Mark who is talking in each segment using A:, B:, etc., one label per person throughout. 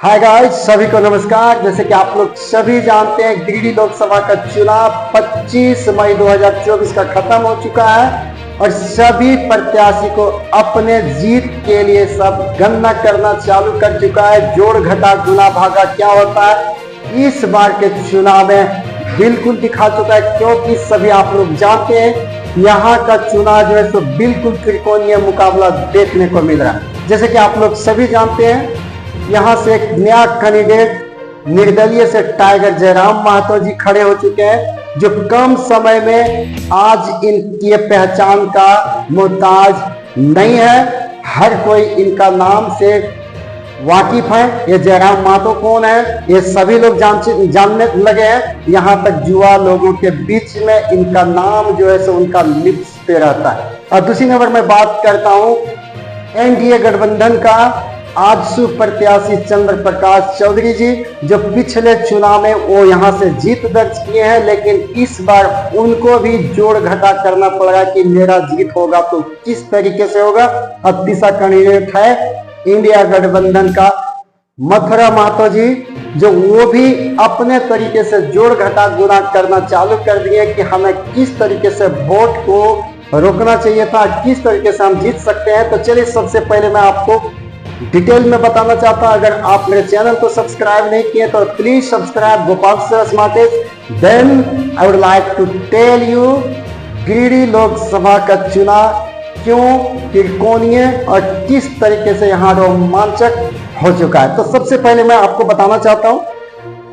A: Hi guys, सभी को नमस्कार। जैसे कि आप लोग सभी जानते हैं, गिरिडीह लोकसभा का चुनाव 25 मई 2024 का खत्म हो चुका है और सभी प्रत्याशी को अपने जीत के लिए सब गणना करना चालू कर चुका है। जोड़ घटा गुना भागा क्या होता है इस बार के चुनाव में बिल्कुल दिखा चुका है, क्योंकि सभी आप लोग जानते हैं यहाँ का चुनाव जो है सो बिल्कुल त्रिकोणीय मुकाबला देखने को मिल रहा है। जैसे कि आप लोग सभी जानते हैं, यहाँ से एक नया कैंडिडेट निर्दलीय से टाइगर जयराम महतो जी खड़े हो चुके हैं, जो कम समय में आज इनकी पहचान का मोहताज नहीं है। हर कोई इनका नाम से वाकिफ है। ये जयराम महतो कौन है ये सभी लोग जानने लगे हैं। यहाँ तक युवा लोगों के बीच में इनका नाम जो है सो उनका लिप्स पे रहता है। और दूसरी नंबर में बात करता हूँ एनडीए गठबंधन का आजसू प्रत्याशी चंद्र प्रकाश चौधरी जी, जो पिछले चुनाव में वो यहाँ से जीत दर्ज किए हैं, लेकिन इस बार उनको भी जोड़ घटा करना पड़ेगा कि मेरा जीत होगा तो किस तरीके से होगा। अब तीसरा कैंडिडेट है इंडिया गठबंधन का मथुरा महतो जी, जो वो भी अपने तरीके से जोड़ घटा गुना करना चालू कर दिए कि हमें किस तरीके से वोट को रोकना चाहिए था, किस तरीके से हम जीत सकते हैं। तो चलिए, सबसे पहले मैं आपको डिटेल में बताना चाहता हूं। अगर आप मेरे चैनल को सब्सक्राइब नहीं किए तो please subscribe Gopal sir smartest. Then I would like to tell you Giridih Lok Sabha का चुनाव क्यों त्रिकोणीय और किस तरीके से यहाँ रोमांचक हो चुका है। तो सबसे पहले मैं आपको बताना चाहता हूं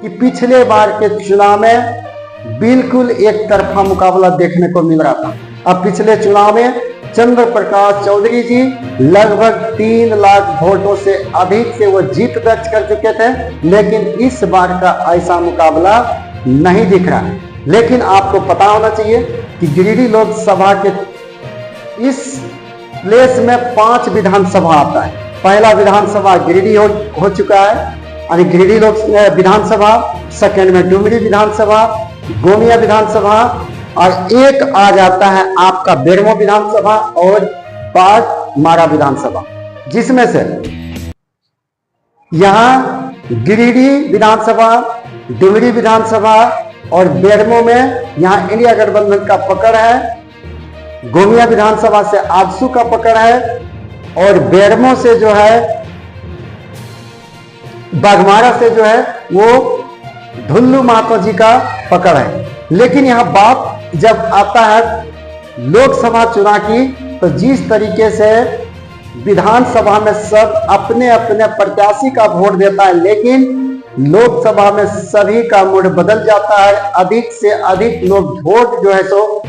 A: कि पिछले बार के चुनाव में बिल्कुल एक तरफा मुकाबला देखने को मिल रहा था। अब पिछले चुनाव में चंद्र प्रकाश चौधरी जी लगभग 3 लाख वोटों से अधिक से वो जीत दर्ज कर चुके थे, लेकिन इस बार का ऐसा मुकाबला नहीं दिख रहा है। लेकिन आपको पता होना चाहिए कि गिरिडीह लोकसभा के इस प्लेस में 5 विधानसभा आता है। पहला विधानसभा गिरिडीह हो चुका है, यानी गिरिडीह लोक विधानसभा, सेकेंड में डुमरी विधानसभा, गोमिया विधानसभा, और एक आ जाता है आपका बेरमो विधानसभा और बाघमारा विधानसभा, जिसमें से यहाँ गिरिडीह विधानसभा, डुमरी विधानसभा और बेरमो में यहाँ इंडिया गठबंधन का पकड़ है। गोमिया विधानसभा से आजसू का पकड़ है और बेरमो से जो है, बाघमारा से जो है वो धुल्लू महतो जी का पकड़ है। लेकिन यहाँ बात जब आता है लोकसभा चुनाव की, तो जिस तरीके से विधानसभा में सब अपने अपने प्रत्याशी का वोट देता है, लेकिन लोकसभा में सभी का मूड बदल जाता है। अधिक से अधिक लोग वोट जो है सो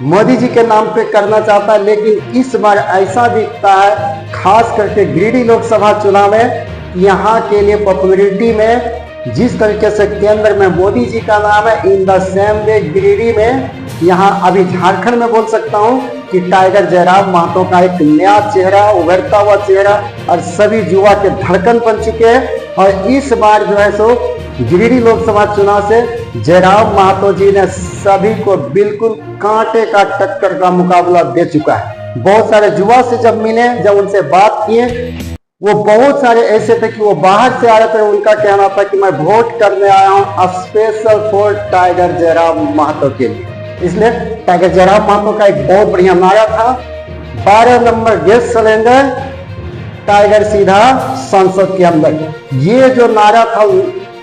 A: मोदी जी के नाम पे करना चाहता है। लेकिन इस बार ऐसा दिखता है, खास करके गिरिडीह लोकसभा चुनाव में, यहाँ के लिए पॉपुलरिटी में जिस तरीके से केंद्र में मोदी जी का नाम है, in the same way Giridih में, यहाँ अभी झारखंड में बोल सकता हूँ कि टाइगर जयराम महतो का एक नया चेहरा, उभरता हुआ चेहरा और सभी युवा के धड़कन बन चुके हैं। और इस बार जो है सो गिरिडीह लोकसभा चुनाव से जयराम महतो जी ने सभी को बिल्कुल कांटे का टक्कर का मुकाबला दे चुका है। बहुत सारे युवा से जब मिले, जब उनसे बात किए, वो बहुत सारे ऐसे थे कि वो बाहर से आ रहे थे। उनका कहना था कि मैं वोट करने आया हूं special for tiger Jairam Mahato के लिए। इसलिए टाइगर जयराम महतो का एक बहुत बढ़िया नारा था, 12 नंबर गैस सिलेंडर, टाइगर सीधा संसद के अंदर। ये जो नारा था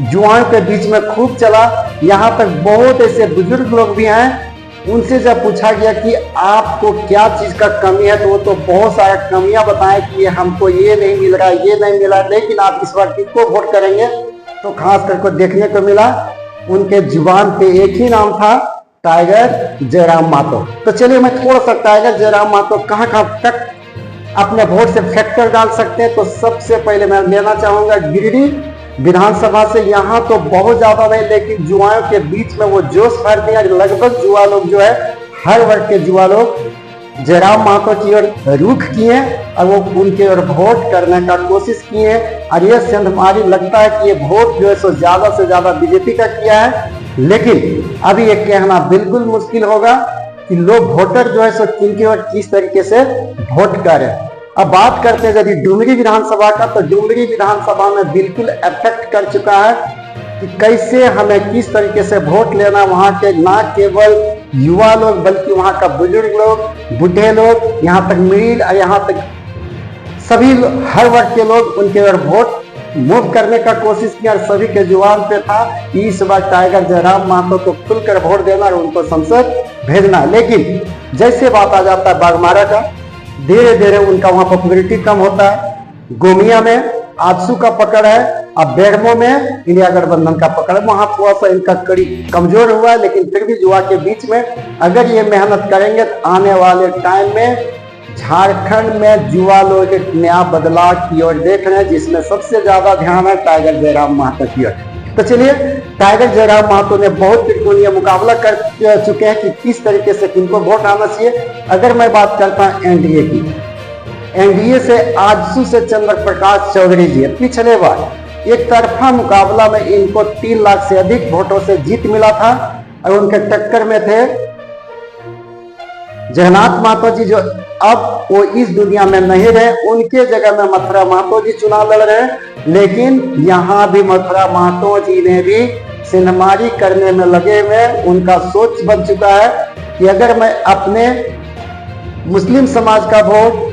A: युवाओं के बीच में खूब चला। यहाँ तक बहुत ऐसे बुजुर्ग लोग भी हैं, उनसे जब पूछा गया कि आपको क्या चीज का कमी है, तो वो तो बहुत सारा कमियां बताएं कि हमको ये नहीं मिल रहा, ये नहीं मिला। लेकिन आप इस बार किसको वोट करेंगे, तो खास करके देखने को मिला उनके जुबान पे एक ही नाम था, टाइगर जयराम महतो। तो चलिए, मैं थोड़ा सा टाइगर जयराम महतो कहाँ तक अपने वोट से फैक्टर डाल सकते हैं, तो सबसे पहले मैं लेना चाहूंगा गिरिडीह विधानसभा से। यहाँ तो बहुत ज्यादा नहीं, लेकिन युवाओं के बीच में वो जोश भर दिया। लगभग युवा लोग जो है, हर वर्ग के युवा लोग जयराम महतो की ओर रुख किए और वो उनके ओर वोट करने का कोशिश किए। और ये सेंधमारी लगता है कि ये वोट जो है सो ज्यादा से ज्यादा बीजेपी का किया है। लेकिन अभी ये कहना बिल्कुल मुश्किल होगा कि लोग वोटर जो है सो किनकी ओर किस तरीके से वोट करें। अब बात करते हैं यदि डुमरी विधानसभा का, तो डुमरी विधानसभा में बिल्कुल अफेक्ट कर चुका है कि कैसे हमें किस तरीके से वोट लेना। वहां के न केवल युवा लोग बल्कि वहां का बुजुर्ग लोग, बूढ़े लोग, यहाँ तक मिडिल, यहाँ तक सभी हर वर्ग के लोग उनके ओर वोट मूव करने का कोशिश किया। और सभी के जुबान पे था कि इस बार टाइगर जयराम महतो को खुलकर वोट देना और उनको संसद भेजना। लेकिन जैसे बात आ जाता है बाघमारा का, धीरे धीरे उनका वहां पॉपुलरिटी कम होता है। गोमिया में आजसू का पकड़ है, अब बेरमो में इंडिया गठबंधन का पकड़ है। वहां थोड़ा सा इनका कड़ी कमजोर हुआ है, लेकिन फिर भी युवा के बीच में अगर ये मेहनत करेंगे तो आने वाले टाइम में झारखंड में युवा लोग एक नया बदलाव की ओर देख रहे हैं, जिसमें सबसे ज्यादा ध्यान है टाइगर जयराम महतो की ओर। तो चलिए, टाइगर जयराम महतो ने बहुत त्रिकोणीय मुकाबला कर चुके हैं कि किस तरीके से किनको वोट आना चाहिए। अगर मैं बात करता हूं एनडीए की, एनडीए से आजसू से चंद्र प्रकाश चौधरी जी, पिछले बार एक तरफा मुकाबला में इनको 3 लाख से अधिक वोटों से जीत मिला था और उनके टक्कर में थे जगन्नाथ महतो जी, जो अब वो इस दुनिया में नहीं रहे। उनके जगह में मथुरा महतो जी चुनाव लड़ रहे हैं, लेकिन यहाँ भी मथुरा महतो जी ने भी सिन्हमारी करने में लगे हुए। उनका सोच बन चुका है कि अगर मैं अपने मुस्लिम समाज का वोट,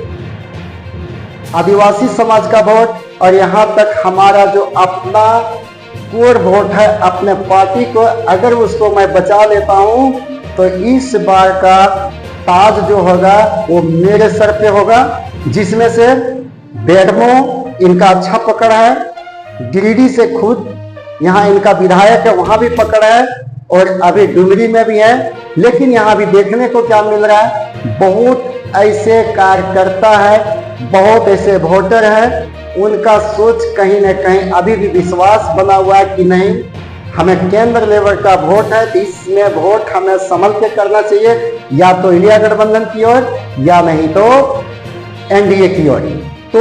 A: आदिवासी समाज का वोट और यहाँ तक हमारा जो अपना कोर वोट है अपने पार्टी को, अगर उसको मैं बचा लेता हूँ तो इस बार का ताज जो होगा वो मेरे सर पे होगा। जिसमें से बेरमो इनका अच्छा पकड़ है, गिरिडीह से खुद यहाँ इनका विधायक है, वहां भी पकड़ है, और अभी डुमरी में भी है। लेकिन यहाँ भी देखने को क्या मिल रहा है, बहुत ऐसे कार्यकर्ता है, बहुत ऐसे वोटर है, उनका सोच कहीं ना कहीं अभी भी विश्वास बना हुआ है कि नहीं, हमें केंद्र लेवल का वोट है तो इसमें वोट हमें संभल के करना चाहिए, या तो इंडिया गठबंधन की ओर या नहीं तो एनडीए की ओर। तो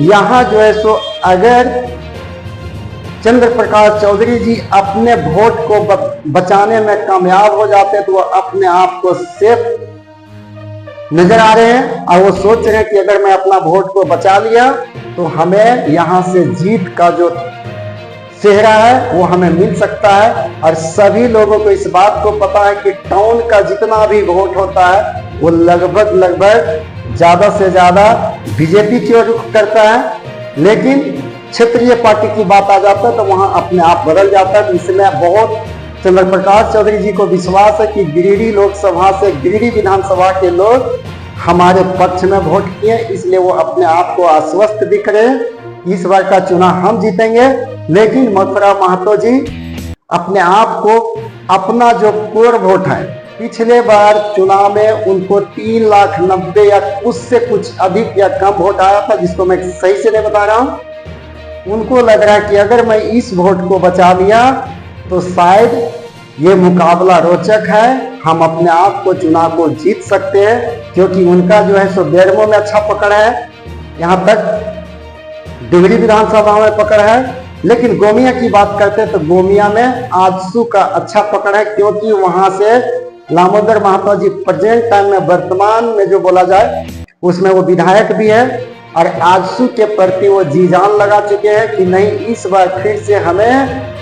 A: यहाँ जो है सो अगर चंद्र प्रकाश चौधरी जी अपने वोट को बचाने में कामयाब हो जाते तो वो अपने आप को सेफ नजर आ रहे हैं और वो सोच रहे हैं कि अगर मैं अपना वोट को बचा लिया तो हमें यहाँ से जीत का जो सेहरा है वो हमें मिल सकता है। और सभी लोगों को इस बात को पता है कि टाउन का जितना भी वोट होता है वो लगभग ज्यादा से ज्यादा बीजेपी की ओर रुख करता है। लेकिन क्षेत्रीय पार्टी की बात आ जाता है तो वहां अपने आप बदल जाता है। इसमें बहुत चंद्र प्रकाश चौधरी जी को विश्वास है कि गिरिडीह लोकसभा से गिरिडीह विधानसभा के लोग हमारे पक्ष में वोट किए, इसलिए वो अपने आप को आश्वस्त दिख रहे हैं, इस बार का चुनाव हम जीतेंगे। लेकिन मथुरा महतो जी अपने आप को, अपना जो कोर वोट है, पिछले बार चुनाव में उनको 3,90,000 या उससे कुछ अधिक या कम वोट आया था, जिसको मैं सही से नहीं बता रहा हूं। उनको लग रहा है कि अगर मैं इस वोट को बचा लिया तो शायद ये मुकाबला रोचक है, हम अपने आप को चुनाव को जीत सकते हैं, क्योंकि उनका जो है सो बेरमो में अच्छा पकड़ है, यहाँ तक डुमरी विधानसभा में पकड़ है। लेकिन गोमिया की बात करते हैं तो गोमिया में आजसू का अच्छा पकड़ है, क्योंकि वहां से लामोदर महतो जी प्रेजेंट टाइम में, वर्तमान में जो बोला जाए उसमें वो विधायक भी है और आजसू के प्रति वो जी जान लगा चुके हैं कि नहीं, इस बार फिर से हमें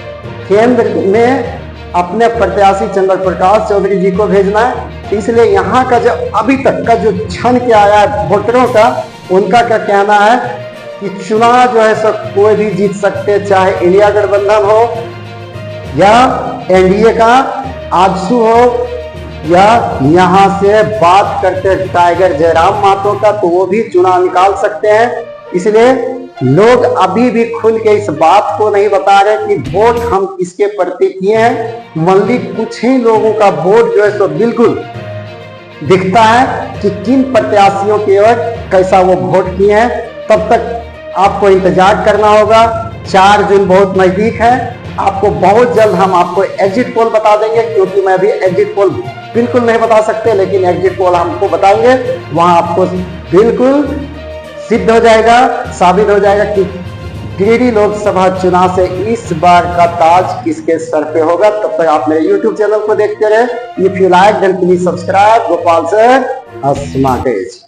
A: केंद्र में अपने प्रत्याशी चंद्र प्रकाश चौधरी जी को भेजना है। इसलिए यहाँ का जो अभी तक का जो छन के आया है वोटरों का, उनका क्या कहना है कि चुनाव जो है सब कोई भी जीत सकते, चाहे इंडिया गठबंधन हो या एनडीए का आजसू हो, या यहाँ से बात करते टाइगर जयराम महतो का, तो वो भी चुनाव निकाल सकते हैं। इसलिए लोग अभी भी खुल के इस बात को नहीं बता रहे कि वोट हम किसके प्रति किए हैं। मल्ली कुछ ही लोगों का वोट जो है सो बिल्कुल दिखता है कि किन प्रत्याशियों की ओर कैसा वो वोट किए हैं। तब तक आपको इंतजार करना होगा। 4 जून बहुत नजदीक है, आपको बहुत जल्द हम आपको एग्जिट पोल बता देंगे, क्योंकि मैं भी एग्जिट पोल बिल्कुल नहीं बता सकते, लेकिन एग्जिट पोल हमको बताएंगे, वहां आपको बिल्कुल सिद्ध हो जाएगा, साबित हो जाएगा कि गिरिडीह लोकसभा चुनाव से इस बार का ताज किसके सर पे होगा। तब तक आप मेरे YouTube चैनल को देखते रहे। If you like then please subscribe. Gopal sir अस्माकेज।